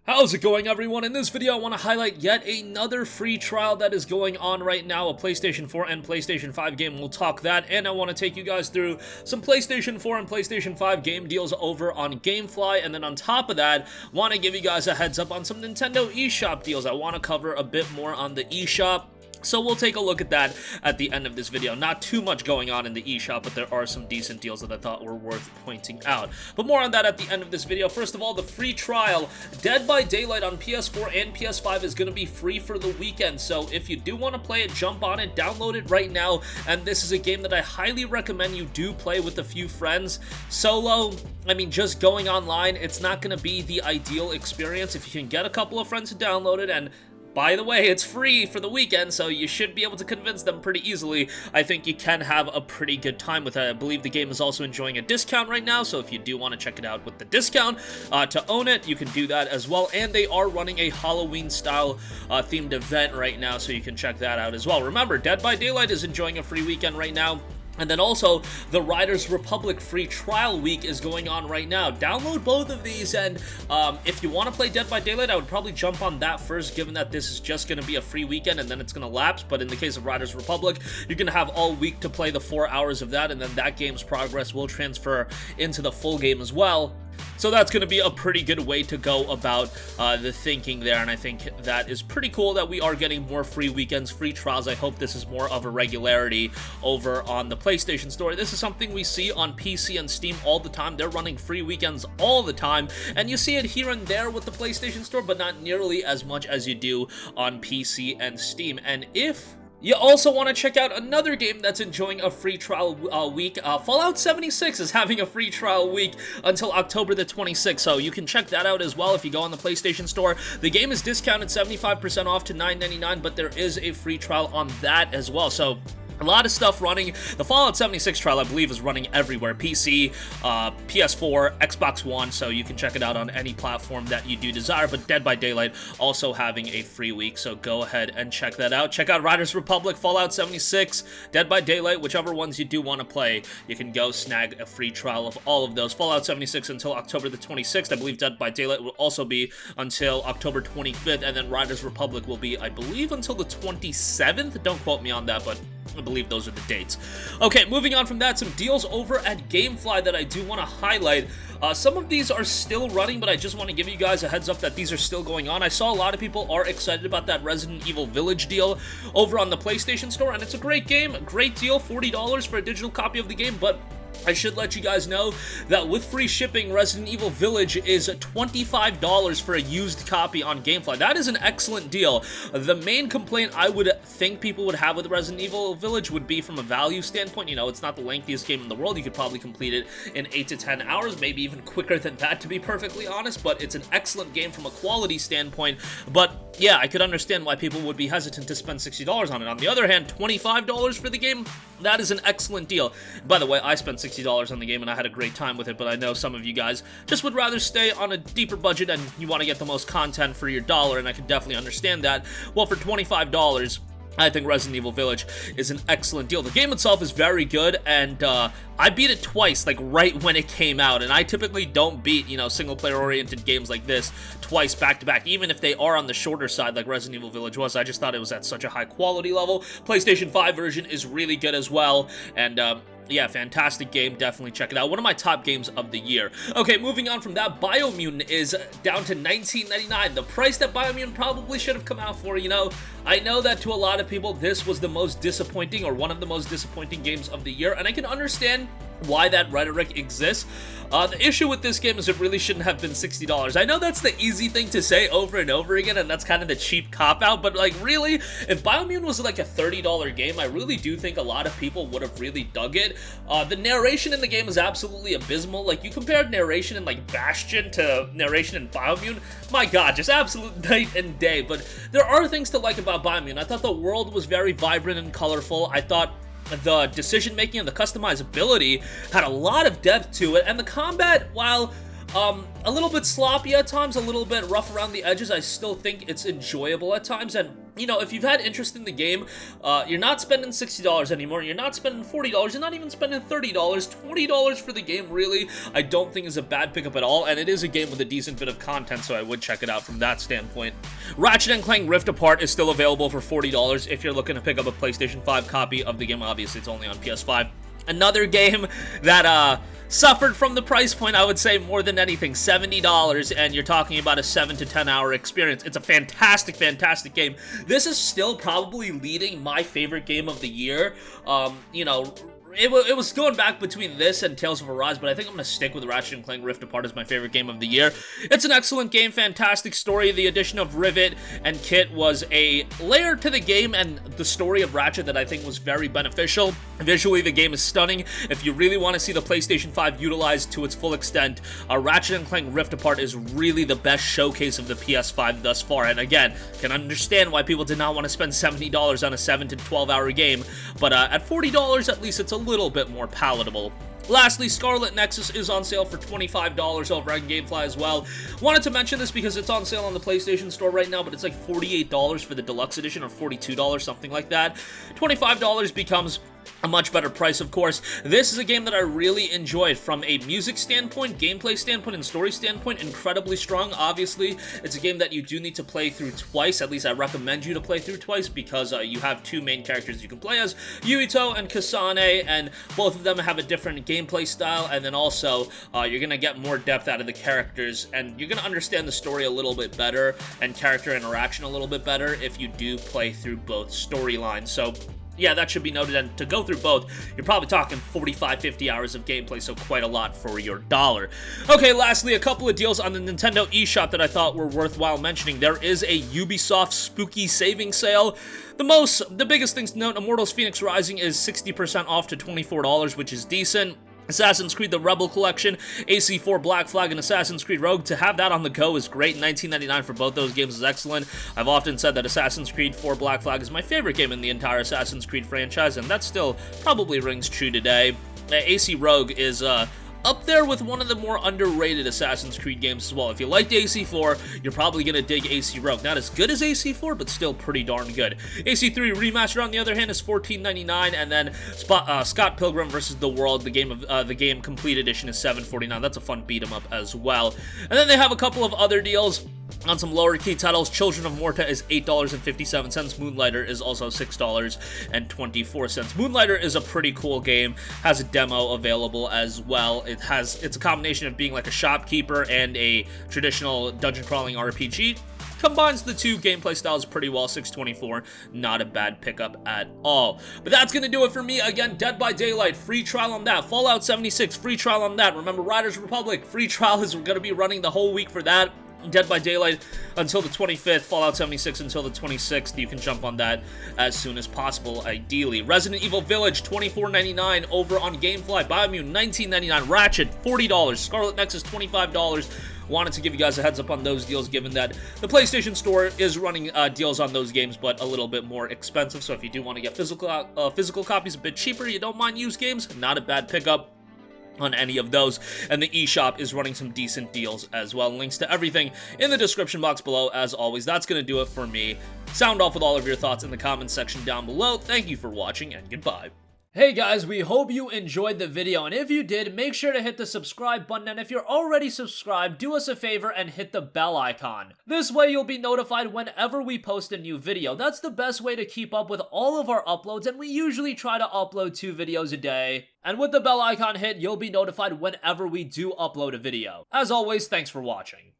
How's it going, everyone? In this video, I want to highlight yet another free trial that is going on right now, a PlayStation 4 and PlayStation 5 game. We'll talk that, and I want to take you guys through some PlayStation 4 and PlayStation 5 game deals over on GameFly, and then on top of that, want to give you guys a heads up on some Nintendo eShop deals. I want to cover a bit more on the eShop. So we'll take a look at that at the end of this video. Not too much going on in the eShop, but there are some decent deals that I thought were worth pointing out. But more on that at the end of this video. First of all, the free trial, Dead by Daylight on PS4 and PS5 is going to be free for the weekend. So if you do want to play it, jump on it, download it right now. And this is a game that I highly recommend you do play with a few friends. Solo, I mean, just going online, it's not going to be the ideal experience. If you can get a couple of friends to download it, and by the way, it's free for the weekend, so you should be able to convince them pretty easily. I think you can have a pretty good time with it. I believe the game is also enjoying a discount right now, so if you do want to check it out with the discount to own it, you can do that as well. And they are running a Halloween-style themed event right now, so you can check that out as well. Remember, Dead by Daylight is enjoying a free weekend right now. And then also, the Riders Republic free trial week is going on right now. Download both of these, and if you want to play Dead by Daylight, I would probably jump on that first, given that this is just going to be a free weekend, and then it's going to lapse. But in the case of Riders Republic, you're going to have all week to play the 4 hours of that, and then that game's progress will transfer into the full game as well. So that's going to be a pretty good way to go about the thinking there, and I think that is pretty cool that we are getting more free weekends, free trials. I hope this is more of a regularity over on the PlayStation Store. This is something we see on PC and Steam all the time. They're running free weekends all the time, and you see it here and there with the PlayStation Store, but not nearly as much as you do on PC and Steam. And if you also want to check out another game that's enjoying a free trial week. Fallout 76 is having a free trial week until October the 26th, so you can check that out as well if you go on the PlayStation Store. The game is discounted 75% off to $9.99, but there is a free trial on that as well, so a lot of stuff running. The Fallout 76 trial, I believe, is running everywhere. PC, PS4, Xbox One, so you can check it out on any platform that you do desire. But Dead by Daylight also having a free week, so go ahead and check that out. Check out Riders Republic, Fallout 76, Dead by Daylight, whichever ones you do want to play. You can go snag a free trial of all of those. Fallout 76 until October the 26th. I believe Dead by Daylight will also be until October 25th, and then Riders Republic will be, I believe, until the 27th. Don't quote me on that, but I believe those are the dates. Okay, moving on from that, some deals over at GameFly that I do want to highlight. Some of these are still running, but I just want to give you guys a heads up that these are still going on. I saw a lot of people are excited about that Resident Evil Village deal over on the PlayStation Store, and it's a great game, a great deal, $40 for a digital copy of the game, but I should let you guys know that with free shipping, Resident Evil Village is $25 for a used copy on GameFly. That is an excellent deal. The main complaint I would think people would have with Resident Evil Village would be from a value standpoint. You know, it's not the lengthiest game in the world. You could probably complete it in 8 to 10 hours, maybe even quicker than that, to be perfectly honest, but it's an excellent game from a quality standpoint. But yeah, I could understand why people would be hesitant to spend $60 on it. On the other hand, $25 for the game, that is an excellent deal. By the way, I spent $60 on the game and I had a great time with it, but I know some of you guys just would rather stay on a deeper budget and you want to get the most content for your dollar, and I can definitely understand that. Well, for $25, I think Resident Evil Village is an excellent deal. The game itself is very good, and I beat it twice, like right when it came out, and I typically don't beat, you know, single-player oriented games like this twice back-to-back, even if they are on the shorter side like Resident Evil Village was. I just thought it was at such a high quality level. PlayStation 5 version is really good as well, and yeah, fantastic game. Definitely check it out. One of my top games of the year. Okay, moving on from that, Biomutant is down to $19.99. The price that Biomutant probably should have come out for, you know. I know that to a lot of people, this was the most disappointing, or one of the most disappointing games of the year, and I can understand why that rhetoric exists. The issue with this game is it really shouldn't have been $60. I know that's the easy thing to say over and over again, and that's kind of the cheap cop-out, but like really, if Biomutant was like a $30 game, I really do think a lot of people would have really dug it. The narration in the game is absolutely abysmal. Like, you compared narration in like Bastion to narration in Biomutant, my god, just absolute night and day. But there are things to like about Biomutant. I thought the world was very vibrant and colorful. I thought the decision-making and the customizability had a lot of depth to it, and the combat, while A little bit sloppy at times, a little bit rough around the edges. I still think it's enjoyable at times, and you know, if you've had interest in the game, you're not spending $60 anymore, you're not spending $40, you're not even spending $30, $20 for the game, really, I don't think is a bad pickup at all, and it is a game with a decent bit of content, so I would check it out from that standpoint. Ratchet & Clank Rift Apart is still available for $40 if you're looking to pick up a PlayStation 5 copy of the game. Obviously, it's only on PS5. Another game that, suffered from the price point, I would say, more than anything. $70, and you're talking about a 7 to 10 hour experience. It's a fantastic, fantastic game. This is still probably leading my favorite game of the year. You know, it was going back between this and Tales of Arise, but I think I'm going to stick with Ratchet & Clank Rift Apart as my favorite game of the year. It's an excellent game, fantastic story. The addition of Rivet and Kit was a layer to the game and the story of Ratchet that I think was very beneficial. Visually, the game is stunning. If you really want to see the PlayStation 5 utilized to its full extent, Ratchet & Clank Rift Apart is really the best showcase of the PS5 thus far. And again, can understand why people did not want to spend $70 on a 7 to 12 hour game, but at $40, at least it's a little bit more palatable. Lastly, Scarlet Nexus is on sale for $25 over on GameFly as well. Wanted to mention this because it's on sale on the PlayStation Store right now, but it's like $48 for the deluxe edition, or $42, something like that. $25 becomes a much better price, of course. This is a game that I really enjoyed from a music standpoint, gameplay standpoint, and story standpoint. Incredibly strong. Obviously, it's a game that you do need to play through twice. At least I recommend you to play through twice, because you have two main characters you can play as, Yuito and Kasane, and both of them have a different gameplay style, and then also you're going to get more depth out of the characters, and you're going to understand the story a little bit better and character interaction a little bit better if you do play through both storylines. So yeah, that should be noted, and to go through both, you're probably talking 45, 50 hours of gameplay, so quite a lot for your dollar. Okay, lastly, a couple of deals on the Nintendo eShop that I thought were worthwhile mentioning. There is a Ubisoft Spooky Savings Sale. The biggest things to note, Immortals Phoenix Rising is 60% off to $24, which is decent. Assassin's Creed The Rebel Collection, AC4 Black Flag, and Assassin's Creed Rogue. To have that on the go is great. $19.99 for both those games is excellent. I've often said that Assassin's Creed 4 Black Flag is my favorite game in the entire Assassin's Creed franchise, and that still probably rings true today. AC Rogue is up there with one of the more underrated Assassin's Creed games as well. If you liked AC4, you're probably going to dig AC Rogue. Not as good as AC4, but still pretty darn good. AC3 Remastered, on the other hand, is $14.99, and then Scott Pilgrim vs. the World, the game Complete Edition, is $7.49. That's a fun beat-em-up as well. And then they have a couple of other deals on some lower key titles. Children of Morta is $8.57. Moonlighter is also $6.24. Moonlighter is a pretty cool game. Has a demo available as well. It's a combination of being like a shopkeeper and a traditional dungeon crawling RPG. Combines the two gameplay styles pretty well. $6.24, not a bad pickup at all. But that's gonna do it for me. Again, Dead by Daylight, free trial on that. Fallout 76, free trial on that. Remember, Riders Republic, free trial is gonna be running the whole week for that. Dead by Daylight until the 25th, Fallout 76 until the 26th. You can jump on that as soon as possible, ideally. Resident Evil Village, $24.99 over on GameFly. Biomutant, $19.99. Ratchet, $40. Scarlet Nexus, $25. Wanted to give you guys a heads up on those deals, given that the PlayStation Store is running deals on those games, but a little bit more expensive. So if you do want to get physical copies a bit cheaper, you don't mind used games, not a bad pickup on any of those. And the eShop is running some decent deals as well. Links to everything in the description box below. As always, that's going to do it for me. Sound off with all of your thoughts in the comments section down below. Thank you for watching, and goodbye. Hey guys, we hope you enjoyed the video, and if you did, make sure to hit the subscribe button, and if you're already subscribed, do us a favor and hit the bell icon. This way you'll be notified whenever we post a new video. That's the best way to keep up with all of our uploads, and we usually try to upload 2 videos a day. And with the bell icon hit, you'll be notified whenever we do upload a video. As always, thanks for watching.